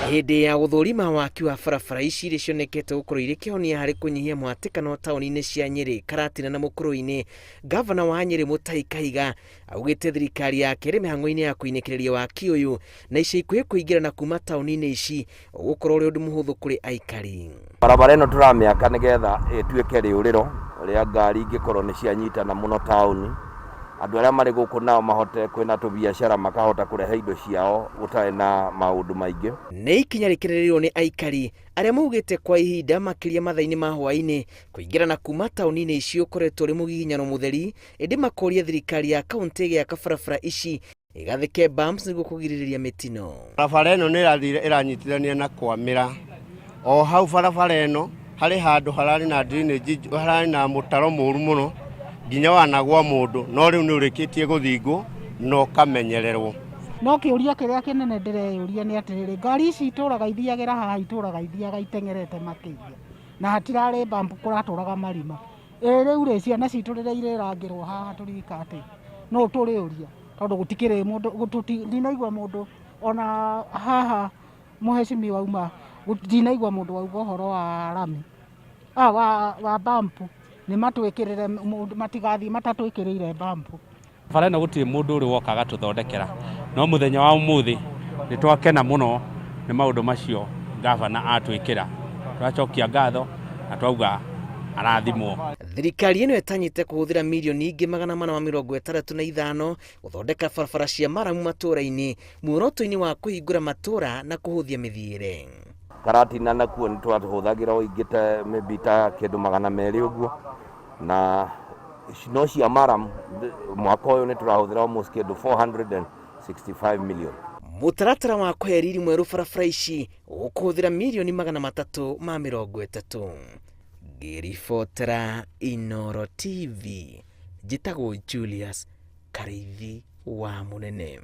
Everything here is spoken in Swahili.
Hĩndĩ ya gũthũrima waki wa barabara ici irĩ cionekete gũkorwo irĩ kĩhonia harĩ kũnyihia mũhatĩkano taũni-inĩ cia Nyeri, Karatina na Mũkũrũ-inĩ, gavana wa Nyeri Thirikari augĩte thirikari yake ĩrĩ mĩhang'o-inĩ ya kũinĩkĩrĩria waki ũyũ na ica ikuhĩ kũingĩrana kuma taũni-inĩ ici ũgũkorwo ũrĩ ũndũ mũhũthũ kũrĩ aikari. Barabara ĩno tũramĩaka nĩgetha ĩtuĩke rĩũrĩro rĩa ngari ingĩkorwo nĩ cianyitana mũno taũni, andũ arĩa marĩ gũkũ nao mahote kwĩna tũbiacara makahota kũrehe indo ciao gũtarĩ na maũndũ maingĩ. Nĩ ikinya rĩkĩrĩrĩirwo nĩ aikari arĩa maugĩte kwa ihinda makĩria mathaa-inĩ ma hwaĩ-inĩ kũingĩrana kuma taũni-inĩ ici ũkoretwo ũrĩ mũgiginyano mũtheri, ĩndĩ makoria thirikari ya kaũntĩ ĩgĩaka barabara ici ĩgathĩke bumps nĩguo kũgirĩrĩria mĩtino. Barabara ĩno nĩ ĩrathire ĩranyitithania na kwamĩra. O hau barabara ĩno harĩ handũ hararĩ na drainage, hararĩ na mũtaro mũru mũno nginya wanagwa mũndũ, no rĩu nĩ ũrĩkĩtie gũthingwo no kamenyererwo. No kĩũria kĩrĩa kĩnene ndĩreyũria nĩ atĩrĩrĩ, ngari ici itũraga ithiagĩra haha itũraga ithiaga itengerete makĩria na hatirarĩ bump kũratũraga marima. Rĩu rĩ ciana citũ rĩrĩa irĩrangĩrwo haha tũrika atĩ no tũrĩũria tondũ gũtikĩrĩ mũndũ, ndinaigua mũndũ ona haha mũhecimi wauma, ndinaigua mũndũ wauga ũhoro wa rami wa bump nĩ matwĩkĩrĩre, matigathiĩ matatwĩkĩrĩire bump. Bara ĩno gũtirĩ mũndũ ũrĩ woka agatũthondekera, no mũthenya wa ũmũthĩ nĩ twakena mũno nĩ maũndũ macio gavana atwĩkĩra, twacokia ngatho na twauga arathimwo. Thirikari ĩno ĩtanyĩte kũhũthĩra mirioni ingĩ 465 gũthondeka barabara cia maramu matũũra-inĩ, muoroto-inĩ wa kũhingũra matũũra na kũhũthia mĩthiĩre. Karatina nakuo nĩ twahũthagĩra ũingĩte mĩbita kĩndũ 200 ũguo, na no cia maramu mwaka ũyũ nĩ tũrahũthĩra almost kĩndũ 465 million. Mũtaratara wa kũhe riri mwerũ barabara ici ũkũhũthĩra mirioni 330. Ngĩribotera Inooro TV, njĩtagwo Julius Karĩithi wa Mũnene.